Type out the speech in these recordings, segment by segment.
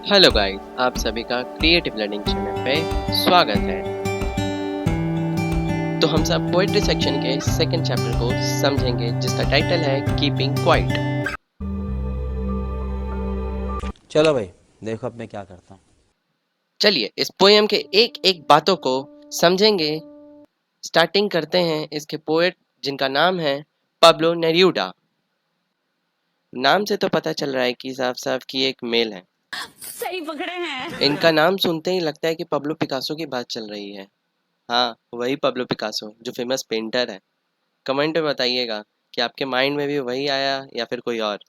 Hello guys, आप सभी का क्रिएटिव लर्निंग चैनल पे स्वागत है। तो हम सब पोएट्री सेक्शन के सेकंड चैप्टर को समझेंगे, जिसका टाइटल है कीपिंग क्वाइट। चलो भाई, देखो अब मैं क्या करता हूँ। चलिए इस पोएम के एक एक बातों को समझेंगे। स्टार्टिंग करते हैं इसके पोएट, जिनका नाम है पाब्लो नेरूदा। नाम से तो पता चल रहा है कि साफ साफ कि एक मेल है। सही पकड़े हैं। इनका नाम सुनते ही लगता है कि पाब्लो पिकासो की बात चल रही है। हाँ, वही पाब्लो पिकासो जो फेमस पेंटर है। कमेंट में बताइएगा कि आपके माइंड में भी वही आया या फिर कोई और।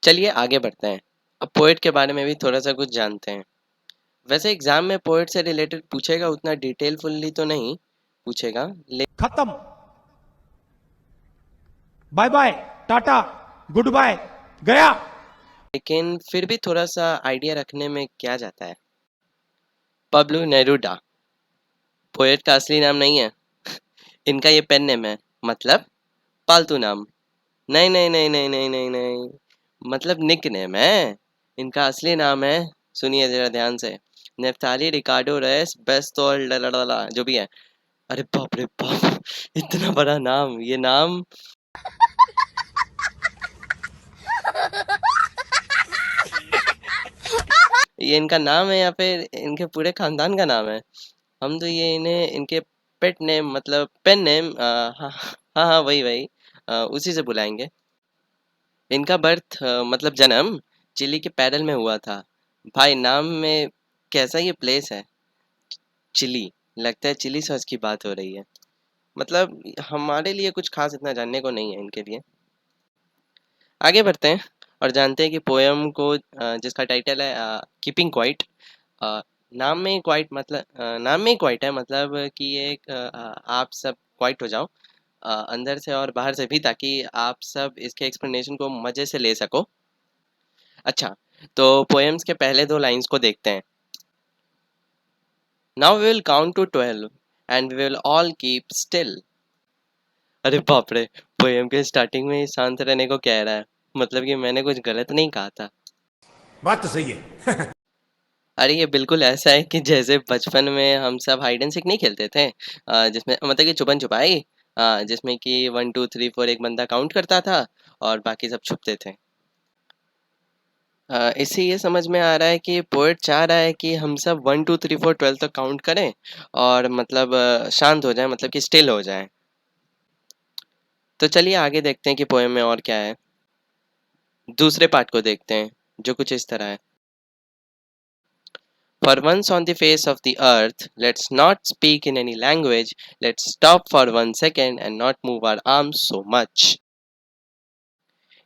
चलिए आगे बढ़ते हैं। अब पोएट के बारे में भी थोड़ा सा कुछ जानते हैं। वैसे एग्जाम में पोएट से रिलेटेड पूछेगा, उतना डिटेलफुली तो नहीं पूछेगा, खत्म। Bye bye, tata, good bye, गया। लेकिन फिर भी थोड़ा सा आइडिया रखने में क्या जाता है। पब्लो नेरूदा पोएट का असली नाम नहीं है। इनका ये पेन नेम है, मतलब पालतू नाम। नहीं नहीं नहीं नहीं नहीं नहीं नहीं, मतलब निक नेम है। इनका असली नाम है, सुनिए जरा ध्यान से, नेफ्ताली रिकार्डो रेस बेस्तोल जो भी है। अरे बाप रे बाप, इतना बड़ा नाम, ये नाम ये इनका नाम है या फिर इनके पूरे खानदान का नाम है। हम तो ये इन्हें इनके पेट नेम मतलब पेन नेम, हाँ हाँ हाँ, वही वही, उसी से बुलाएंगे। इनका बर्थ मतलब जन्म चिली के पैरल में हुआ था। भाई नाम में कैसा ये प्लेस है, चिली। लगता है चिली सॉस की बात हो रही है। मतलब हमारे लिए कुछ खास इतना जानने को नहीं है इनके लिए। आगे बढ़ते हैं और जानते हैं कि पोयम को, जिसका टाइटल है कीपिंग क्वाइट। नाम में ही क्वाइट मतलब, नाम में ही क्वाइट है, मतलब कि ये एक, आप सब क्वाइट हो जाओ, अंदर से और बाहर से भी, ताकि आप सब इसके एक्सप्लेनेशन को मज़े से ले सको। अच्छा, तो पोएम्स के पहले दो लाइंस को देखते हैं। Now we will count to 12 and we will all keep still. अरे बाप रे, पोएम के स्टार्टिंग में ही शांत रहने को कह रहा है, मतलब कि मैंने कुछ गलत नहीं कहा था। बात तो सही है। अरे ये बिल्कुल ऐसा है कि जैसे बचपन में हम सब हाइड एंड सीक नहीं खेलते थे, जिसमें मतलब कि छुपन छुपाई, जिसमें कि 1 2 3 4 एक बंदा काउंट करता था और बाकी सब छुपते थे। इससे ये समझ में आ रहा है कि पोएट चाह रहा है कि हम सब 1 2 3 4 12 तक काउंट करें और मतलब शांत हो जाए, मतलब कि स्टिल हो जाए। तो चलिए आगे देखते हैं कि पोएम में और क्या है। दूसरे पार्ट को देखते हैं, जो कुछ इस तरह है। For once on the face of the earth, let's not speak in any language. Let's stop for 1 second and not move our arms so much.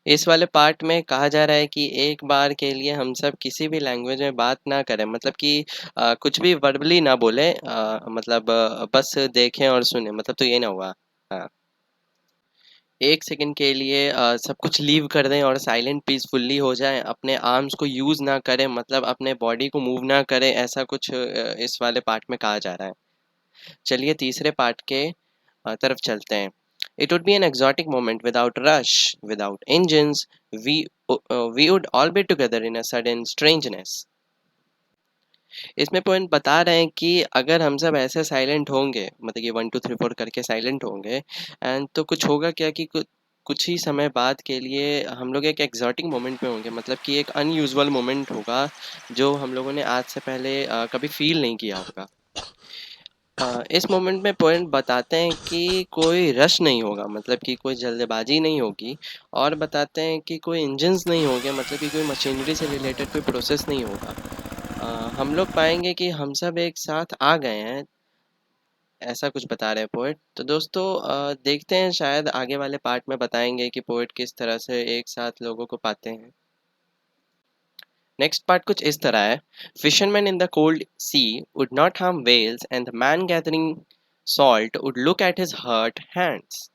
इस वाले पार्ट में कहा जा रहा है कि एक बार के लिए हम सब किसी भी लैंग्वेज में बात ना करें, मतलब कि कुछ भी वर्बली ना बोले, मतलब बस देखें और सुने, मतलब तो ये ना हुआ। हाँ, 1 सेकंड के लिए सब कुछ लीव कर दें और साइलेंट पीसफुल्ली हो जाएं, अपने आर्म्स को यूज़ ना करें, मतलब अपने बॉडी को मूव ना करें, ऐसा कुछ इस वाले पार्ट में कहा जा रहा है। चलिए तीसरे पार्ट के तरफ चलते हैं। It would be an exotic moment without rush, without engines. We we would all be together in a sudden strangeness. इसमें पॉइंट बता रहे हैं कि अगर हम सब ऐसे साइलेंट होंगे, मतलब कि 1 2 3 4 करके साइलेंट होंगे, एंड तो कुछ होगा क्या कि कुछ ही समय बाद के लिए हम लोग एक एग्जॉटिक मोमेंट में होंगे, मतलब कि एक अनयूजुअल मोमेंट होगा जो हम लोगों ने आज से पहले कभी फील नहीं किया होगा। इस मोमेंट में पॉइंट बताते हैं कि कोई रश नहीं होगा, मतलब कि कोई जल्दबाजी नहीं होगी, और बताते हैं कि कोई इंजन्स नहीं होंगे, मतलब कि कोई मशीनरी से रिलेटेड कोई प्रोसेस नहीं होगा। हम लोग पाएंगे कि हम सब एक साथ आ गए हैं, ऐसा कुछ बता रहे हैं पोएट। तो दोस्तों देखते हैं, शायद आगे वाले पार्ट में बताएंगे कि पोएट किस तरह से एक साथ लोगों को पाते हैं। नेक्स्ट पार्ट कुछ इस तरह है। Fisherman in the cold sea would not harm whales and the man gathering salt would look at his hurt hands.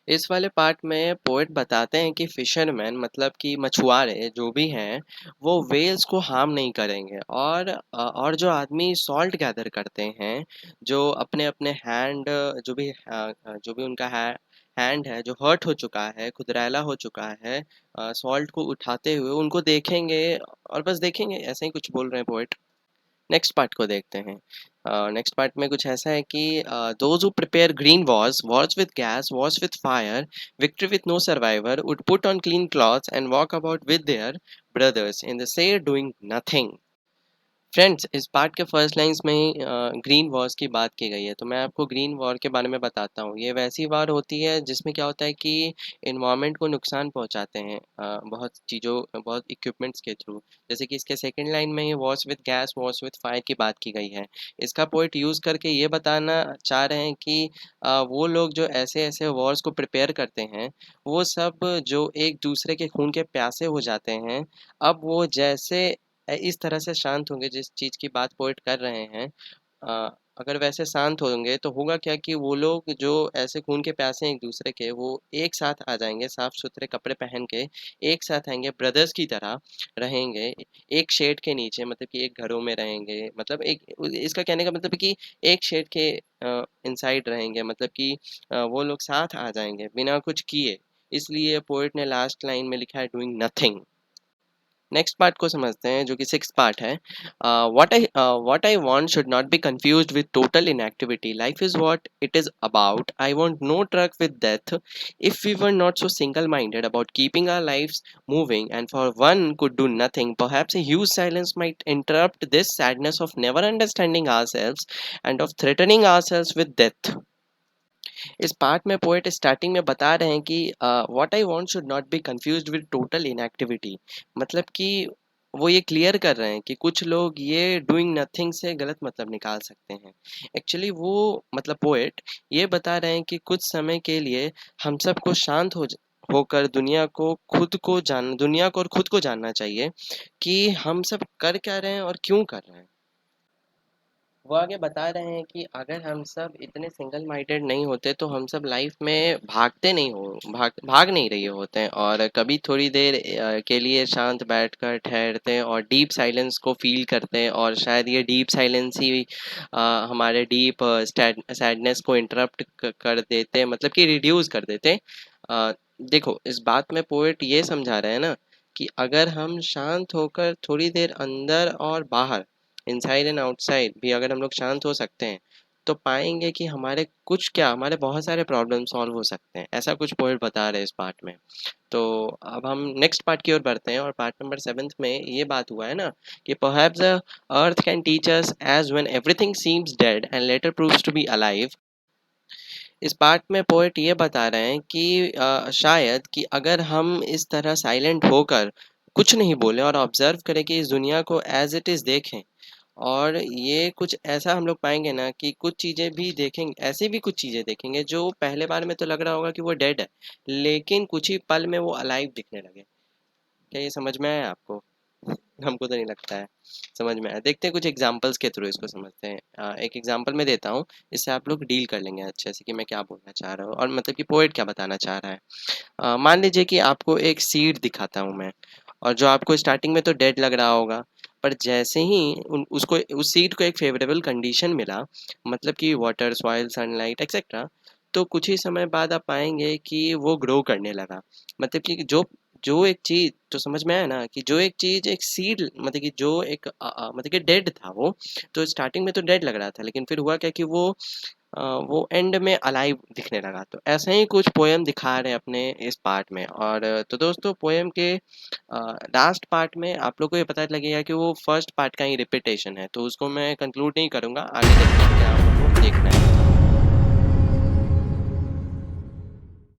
इस वाले पार्ट में पोएट बताते हैं कि फिशरमैन मतलब कि मछुआरे जो भी हैं, वो वेल्स को हार्म नहीं करेंगे, और जो आदमी सॉल्ट गैदर करते हैं, जो अपने अपने हैंड, जो भी उनका हैंड है जो हर्ट हो चुका है, खुदरैला हो चुका है, सॉल्ट को उठाते हुए उनको देखेंगे और बस देखेंगे, ऐसे ही कुछ बोल रहे हैं पोएट। नेक्स्ट पार्ट को देखते हैं। नेक्स्ट पार्ट में कुछ ऐसा है कि those who prepare green wars, wars with gas, wars with fire, victory with no survivor, would put on clean clothes and walk about with their brothers in the shade doing nothing. Friends, इस part के first lines में ही green Wars की बात की गई है, तो मैं आपको ग्रीन वॉर के बारे में बताता हूँ। ये वैसी वॉर होती है जिसमें क्या होता है कि इन्वायरमेंट को नुकसान पहुँचाते हैं बहुत चीज़ों, बहुत इक्विपमेंट्स के थ्रू। जैसे कि इसके सेकंड लाइन में ही wars with gas, wars with fire की बात की गई है। इसका पॉइंट यूज़ करके ये बताना चाह रहे हैं कि वो लोग जो ऐसे ऐसे वॉर्स को प्रिपेयर करते हैं, वो सब जो एक दूसरे के खून के प्यासे हो जाते हैं, अब वो जैसे इस तरह से शांत होंगे जिस चीज़ की बात पोएट कर रहे हैं। अगर वैसे शांत होंगे तो होगा क्या कि वो लोग जो ऐसे खून के प्यासे हैं एक दूसरे के, वो एक साथ आ जाएंगे, साफ सुथरे कपड़े पहन के एक साथ आएंगे, ब्रदर्स की तरह रहेंगे, एक शेड के नीचे, मतलब कि एक घरों में रहेंगे, मतलब एक, इसका कहने का मतलब है कि एक शेड के इनसाइड रहेंगे, मतलब कि वो लोग साथ आ जाएंगे बिना कुछ किए। इसलिए पोएट ने लास्ट लाइन में लिखा है डूइंग नथिंग। नेक्स्ट पार्ट को समझते हैं जो कि सिक्स पार्ट है। What I want should not be confused with total inactivity, life is what it is about, I want no truck with death, if we were not so single minded about keeping our lives moving and for one could do nothing, perhaps a huge silence might interrupt this sadness of never understanding ourselves and of threatening ourselves with death। इस part में poet starting में बता रहे हैं कि what I want should not be confused with total inactivity, मतलब कि वो ये क्लियर कर रहे हैं कि कुछ लोग ये डूइंग नथिंग से गलत मतलब निकाल सकते हैं। एक्चुअली वो, मतलब पोएट ये बता रहे हैं कि कुछ समय के लिए हम सबको शांत होकर दुनिया को और खुद को जानना चाहिए कि हम सब कर क्या रहे हैं और क्यों कर रहे हैं। वो आगे बता रहे हैं कि अगर हम सब इतने सिंगल माइंडेड नहीं होते तो हम सब लाइफ में भाग नहीं रहे होते हैं, और कभी थोड़ी देर के लिए शांत बैठकर ठहरते हैं और डीप साइलेंस को फील करते हैं, और शायद ये डीप साइलेंस ही हमारे डीप सैडनेस को इंटरप्ट कर देते हैं, मतलब कि रिड्यूस कर देते हैं। देखो, इस बात में पोएट ये समझा रहे हैं ना कि अगर हम शांत होकर थोड़ी देर अंदर और बाहर, इनसाइड एंड आउटसाइड भी अगर हम लोग शांत हो सकते हैं तो पाएंगे कि हमारे बहुत सारे प्रॉब्लम सॉल्व हो सकते हैं। ऐसा कुछ पोएट बता रहे हैं इस पार्ट में। तो अब हम नेक्स्ट पार्ट की ओर बढ़ते हैं, और पार्ट नंबर 7 में ये बात हुआ है ना कि perhaps the earth can teach us as when everything seems dead and later proves to be alive। इस पार्ट में पोएट ये बता रहे हैं कि शायद कि अगर हम इस तरह साइलेंट होकर कुछ नहीं बोलें और ऑब्जर्व करें कि इस दुनिया को एज इट इज़ देखें, और ये कुछ ऐसा हम लोग पाएंगे ना कि कुछ चीज़ें भी देखेंगे, ऐसी भी कुछ चीज़ें देखेंगे जो पहले बार में तो लग रहा होगा कि वो डेड है, लेकिन कुछ ही पल में वो अलाइव दिखने लगे। क्या ये समझ में आया आपको? हमको तो नहीं लगता है समझ में आया। देखते हैं कुछ एग्जांपल्स के थ्रू इसको समझते हैं। एक एग्जांपल मैं देता हूँ, इससे आप लोग डील कर लेंगे अच्छे से कि मैं क्या बोलना चाह रहा हूँ और मतलब कि पोएट क्या बताना चाह रहा है। मान लीजिए कि आपको एक सीड दिखाता हूँ मैं, और जो आपको स्टार्टिंग में तो डेड लग रहा होगा, पर जैसे ही उसको, उस सीड को एक फेवरेबल कंडीशन मिला, मतलब कि वाटर, सॉइल, सनलाइट एक्सेट्रा, तो कुछ ही समय बाद आप पाएंगे कि वो ग्रो करने लगा। मतलब कि जो जो एक चीज़, तो समझ में आया ना कि जो एक चीज़ एक सीड, मतलब कि जो एक मतलब कि डेड था वो, तो स्टार्टिंग में तो डेड लग रहा था, लेकिन फिर हुआ क्या कि वो एंड में अलाइव दिखने लगा। तो ऐसे ही कुछ पोएम दिखा रहे हैं अपने इस पार्ट में। और तो दोस्तों, पोएम के लास्ट पार्ट में आप लोग को ये पता लगेगा कि वो फर्स्ट पार्ट का ही रिपीटेशन है, तो उसको मैं कंक्लूड नहीं करूँगा, आगे देखते हैं क्या हम लोग को देखना है।